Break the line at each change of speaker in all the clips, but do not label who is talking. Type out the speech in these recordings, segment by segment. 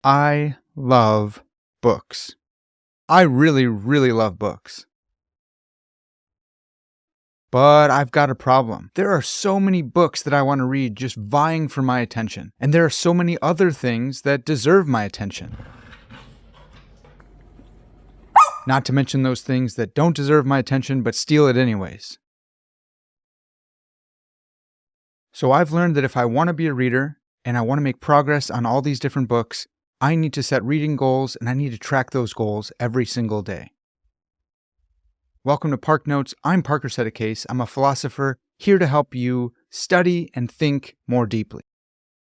I love books. I really, really love books. But I've got a problem. There are so many books that I want to read just vying for my attention. And there are so many other things that deserve my attention. Not to mention those things that don't deserve my attention but steal it anyways. So I've learned that if I want to be a reader and I want to make progress on all these different books, I need to set reading goals and I need to track those goals every single day. Welcome to Park Notes. I'm Parker Settecase. I'm a philosopher here to help you study and think more deeply.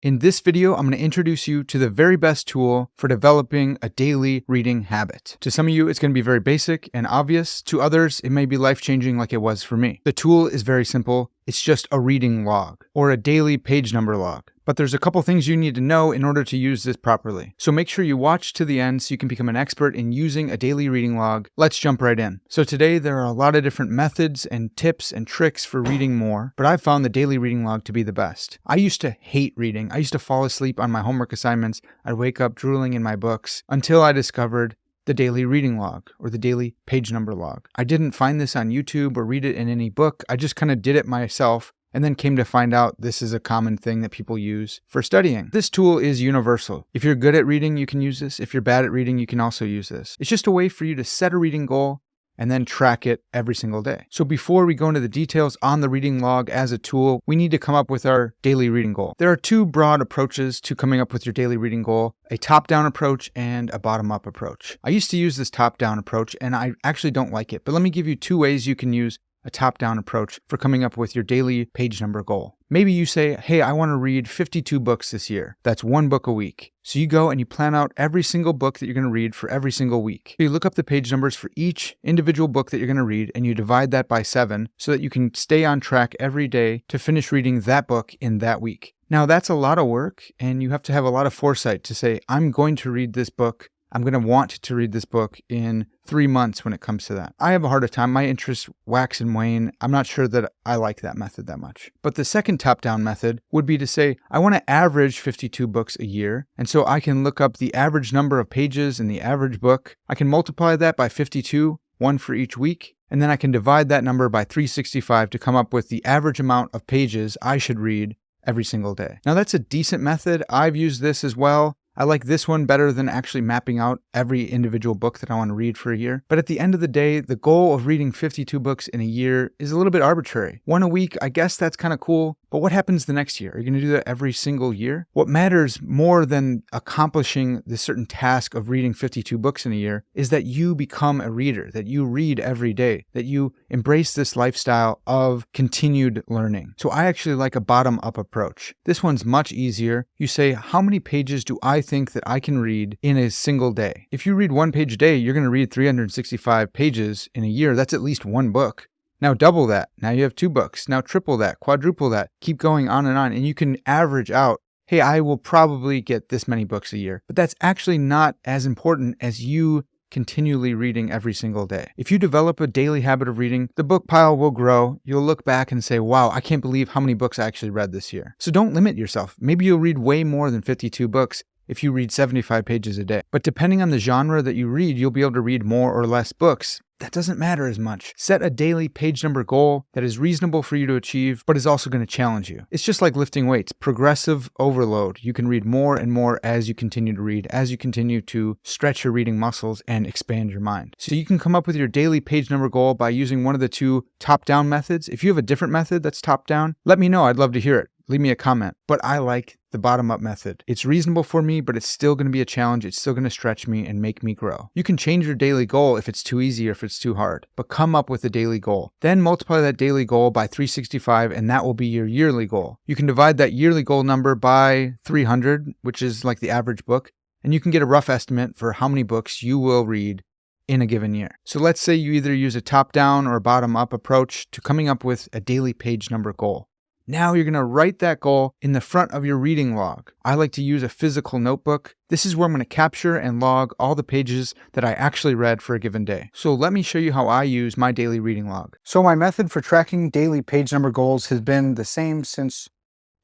In this video, I'm going to introduce you to the very best tool for developing a daily reading habit. To some of you, it's going to be very basic and obvious. To others, it may be life-changing like it was for me. The tool is very simple. It's just a reading log or a daily page number log. But there's a couple things you need to know in order to use this properly. So make sure you watch to the end so you can become an expert in using a daily reading log. Let's jump right in. So today there are a lot of different methods and tips and tricks for reading more, but I've found the daily reading log to be the best. I used to hate reading. I used to fall asleep on my homework assignments. I'd wake up drooling in my books until I discovered the daily reading log or the daily page number log. I didn't find this on YouTube or read it in any book. I just kind of did it myself and then came to find out this is a common thing that people use for studying. This tool is universal. If you're good at reading, you can use this. If you're bad at reading, you can also use this. It's just a way for you to set a reading goal and then track it every single day. So before we go into the details on the reading log as a tool, we need to come up with our daily reading goal. There are two broad approaches to coming up with your daily reading goal, a top-down approach and a bottom-up approach. I used to use this top-down approach and I actually don't like it, but let me give you two ways you can use a top-down approach for coming up with your daily page number goal. Maybe you say, hey, I want to read 52 books this year. That's one book a week. So you go and you plan out every single book that you're going to read for every single week. You look up the page numbers for each individual book that you're going to read and you divide that by 7 so that you can stay on track every day to finish reading that book in that week. Now that's a lot of work and you have to have a lot of foresight to say, I'm going to read this book. I'm going to want to read this book in 3 months when it comes to that. I have a harder time. My interests wax and wane. I'm not sure that I like that method that much. But the second top-down method would be to say, I want to average 52 books a year. And so I can look up the average number of pages in the average book. I can multiply that by 52, one for each week. And then I can divide that number by 365 to come up with the average amount of pages I should read every single day. Now that's a decent method. I've used this as well. I like this one better than actually mapping out every individual book that I want to read for a year. But at the end of the day, the goal of reading 52 books in a year is a little bit arbitrary. One a week, I guess that's kind of cool. But what happens the next year? Are you going to do that every single year? What matters more than accomplishing this certain task of reading 52 books in a year is that you become a reader, that you read every day, that you embrace this lifestyle of continued learning. So I actually like a bottom-up approach. This one's much easier. You say, how many pages do I think that I can read in a single day? If you read one page a day, you're going to read 365 pages in a year. That's at least one book. Now double that. Now you have 2 books. Now triple that, quadruple that. Keep going on. And you can average out, hey, I will probably get this many books a year. But that's actually not as important as you continually reading every single day. If you develop a daily habit of reading, the book pile will grow. You'll look back and say, wow, I can't believe how many books I actually read this year. So don't limit yourself. Maybe you'll read way more than 52 books if you read 75 pages a day. But depending on the genre that you read, you'll be able to read more or less books. That doesn't matter as much. Set a daily page number goal that is reasonable for you to achieve, but is also going to challenge you. It's just like lifting weights, progressive overload. You can read more and more as you continue to read, as you continue to stretch your reading muscles and expand your mind. So you can come up with your daily page number goal by using one of the two top-down methods. If you have a different method that's top-down, let me know. I'd love to hear it. Leave me a comment. But I like the bottom-up method. It's reasonable for me, but it's still going to be a challenge. It's still going to stretch me and make me grow. You can change your daily goal if it's too easy or if it's too hard, but come up with a daily goal. Then multiply that daily goal by 365, and that will be your yearly goal. You can divide that yearly goal number by 300, which is like the average book, and you can get a rough estimate for how many books you will read in a given year. So let's say you either use a top-down or a bottom-up approach to coming up with a daily page number goal. Now you're going to write that goal in the front of your reading log. I like to use a physical notebook. This is where I'm going to capture and log all the pages that I actually read for a given day. So let me show you how I use my daily reading log. So my method for tracking daily page number goals has been the same since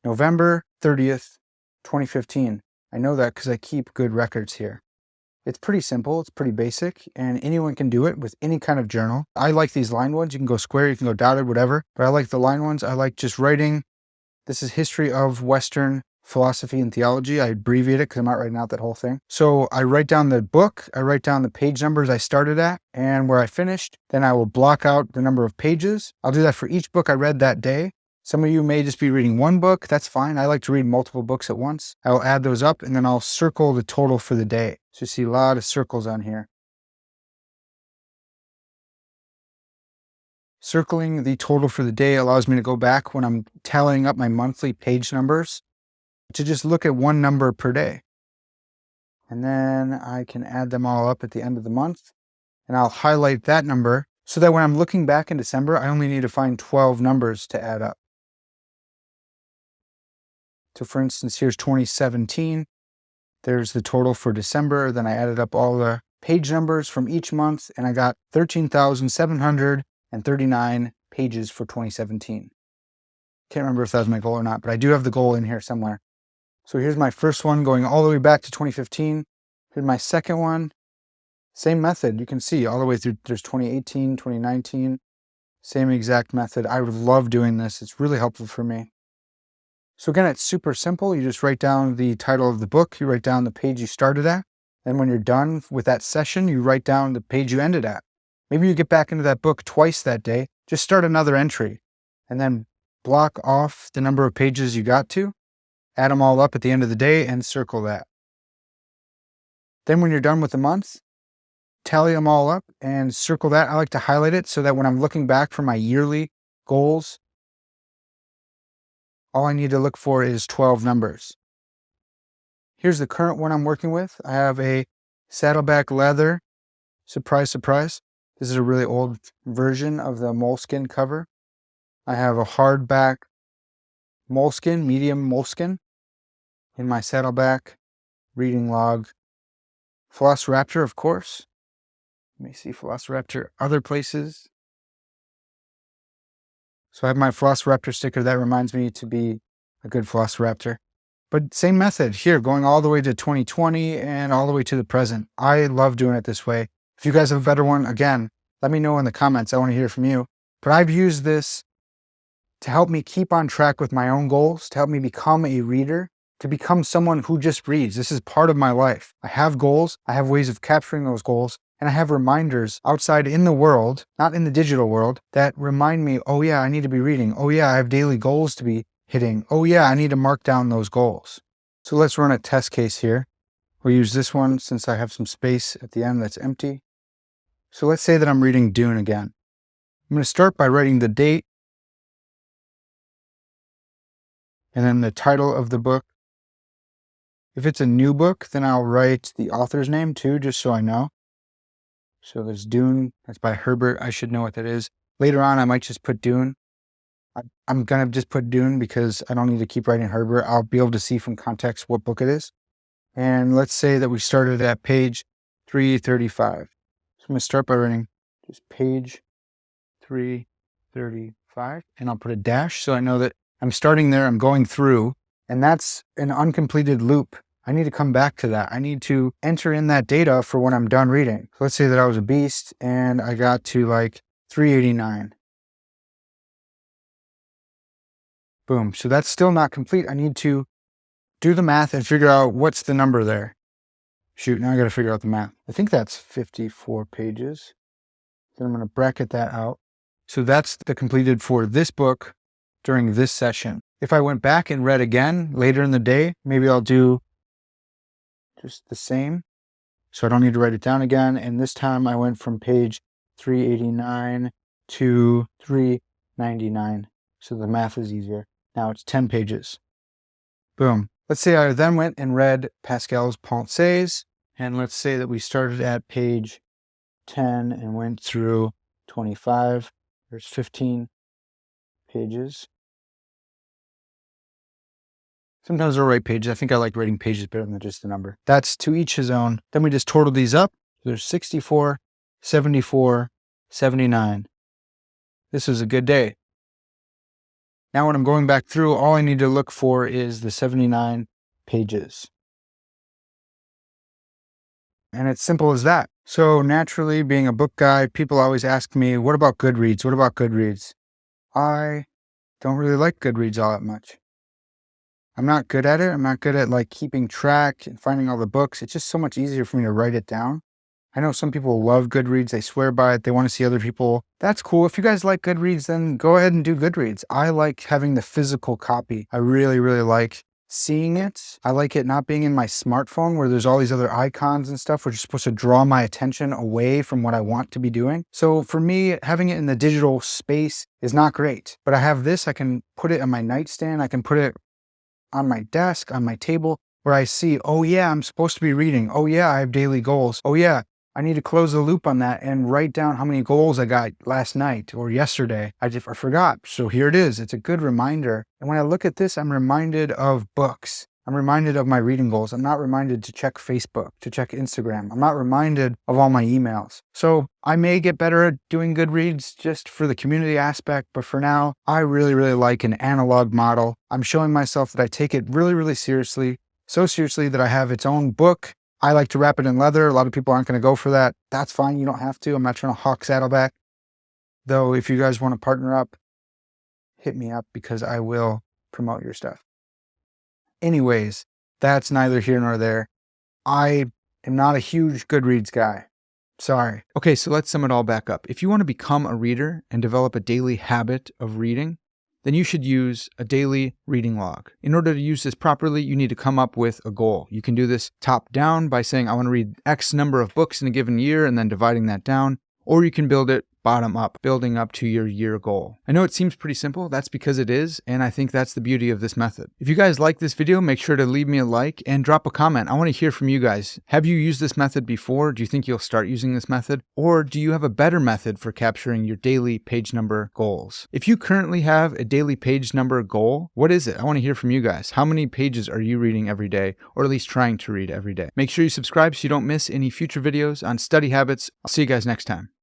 November 30th, 2015. I know that because I keep good records here. It's pretty simple, it's pretty basic, and anyone can do it with any kind of journal. I like these lined ones. You can go square, you can go dotted, whatever, but I like the lined ones. I like just writing. This is History of Western Philosophy and Theology. I abbreviate it because I'm not writing out that whole thing. So I write down the book, I write down the page numbers I started at and where I finished. Then I will block out the number of pages. I'll do that for each book I read that day. Some of you may just be reading one book. That's fine. I like to read multiple books at once. I'll add those up and then I'll circle the total for the day. So you see a lot of circles on here. Circling the total for the day allows me to go back when I'm tallying up my monthly page numbers to just look at one number per day. And then I can add them all up at the end of the month. And I'll highlight that number so that when I'm looking back in December, I only need to find 12 numbers to add up. So for instance, here's 2017. There's the total for December. Then I added up all the page numbers from each month and I got 13,739 pages for 2017. Can't remember if that was my goal or not, but I do have the goal in here somewhere. So here's my first one going all the way back to 2015. Here's my second one. Same method. You can see all the way through. There's 2018, 2019. Same exact method. I would love doing this. It's really helpful for me. So again, it's super simple. You just write down the title of the book. You write down the page you started at. And when you're done with that session, you write down the page you ended at. Maybe you get back into that book twice that day. Just start another entry and then block off the number of pages you got to, add them all up at the end of the day and circle that. Then when you're done with the month, tally them all up and circle that. I like to highlight it so that when I'm looking back for my yearly goals, all I need to look for is 12 numbers. Here's the current one I'm working with. I have a Saddleback leather. Surprise, surprise. This is a really old version of the Moleskine cover. I have a hardback Moleskine, medium Moleskine in my Saddleback reading log. Velociraptor, of course. You may see Velociraptor other places. So I have my Velociraptor sticker. That reminds me to be a good Velociraptor. But same method here, going all the way to 2020 and all the way to the present. I love doing it this way. If you guys have a better one, again, let me know in the comments. I want to hear from you. But I've used this to help me keep on track with my own goals, to help me become a reader, to become someone who just reads. This is part of my life. I have goals. I have ways of capturing those goals. And I have reminders outside in the world, not in the digital world, that remind me, oh yeah, I need to be reading. Oh yeah, I have daily goals to be hitting. Oh yeah, I need to mark down those goals. So let's run a test case here. We'll use this one since I have some space at the end that's empty. So let's say that I'm reading Dune again. I'm going to start by writing the date and then the title of the book. If it's a new book, then I'll write the author's name too, just so I know. So there's Dune, that's by Herbert. I should know what that is. Later on, I might just put Dune. I'm going to just put Dune because I don't need to keep writing Herbert. I'll be able to see from context what book it is. And let's say that we started at page 335. So I'm going to start by writing just page 335, and I'll put a dash so I know that I'm starting there, I'm going through, and that's an uncompleted loop. I need to come back to that. I need to enter in that data for when I'm done reading. So let's say that I was a beast and I got to like 389. Boom. So that's still not complete. I need to do the math and figure out what's the number there. Shoot, now I got to figure out the math. I think that's 54 pages. Then I'm going to bracket that out. So that's the completed for this book during this session. If I went back and read again later in the day, maybe I'll do just the same. So I don't need to write it down again. And this time I went from page 389 to 399. So the math is easier. Now it's 10 pages. Boom. Let's say I then went and read Pascal's Pensées. And let's say that we started at page 10 and went through 25. There's 15 pages. Sometimes I'll write pages. I think I like writing pages better than just the number. That's to each his own. Then we just total these up. There's 64, 74, 79. This is a good day. Now when I'm going back through, all I need to look for is the 79 pages. And it's simple as that. So naturally, being a book guy, people always ask me, what about Goodreads? What about Goodreads? I don't really like Goodreads all that much. I'm not good at it. I'm not good at like keeping track and finding all the books. It's just so much easier for me to write it down. I know some people love Goodreads. They swear by it. They want to see other people. That's cool. If you guys like Goodreads, then go ahead and do Goodreads. I like having the physical copy. I really, really like seeing it. I like it not being in my smartphone where there's all these other icons and stuff which are supposed to draw my attention away from what I want to be doing. So for me, having it in the digital space is not great. But I have this. I can put it on my nightstand. I can put it on my desk, on my table, where I see, oh yeah, I'm supposed to be reading. Oh yeah, I have daily goals. Oh yeah, I need to close the loop on that and write down how many goals I got last night or yesterday. I forgot. So here it is. It's a good reminder. And when I look at this, I'm reminded of books. I'm reminded of my reading goals. I'm not reminded to check Facebook, to check Instagram. I'm not reminded of all my emails. So I may get better at doing Goodreads just for the community aspect, but for now, I really, really like an analog model. I'm showing myself that I take it really, really seriously, so seriously that I have its own book. I like to wrap it in leather. A lot of people aren't going to go for that. That's fine. You don't have to. I'm not trying to hawk Saddleback. Though if you guys want to partner up, hit me up because I will promote your stuff. Anyways, that's neither here nor there. I am not a huge Goodreads guy. Sorry. Okay, so let's sum it all back up. If you want to become a reader and develop a daily habit of reading, then you should use a daily reading log. In order to use this properly, you need to come up with a goal. You can do this top down by saying, I want to read X number of books in a given year and then dividing that down, or you can build it bottom up, building up to your year goal. I know it seems pretty simple. That's because it is, and I think that's the beauty of this method. If you guys like this video, make sure to leave me a like and drop a comment. I want to hear from you guys. Have you used this method before? Do you think you'll start using this method? Or do you have a better method for capturing your daily page number goals? If you currently have a daily page number goal, what is it? I want to hear from you guys. How many pages are you reading every day, or at least trying to read every day? Make sure you subscribe so you don't miss any future videos on study habits. I'll see you guys next time.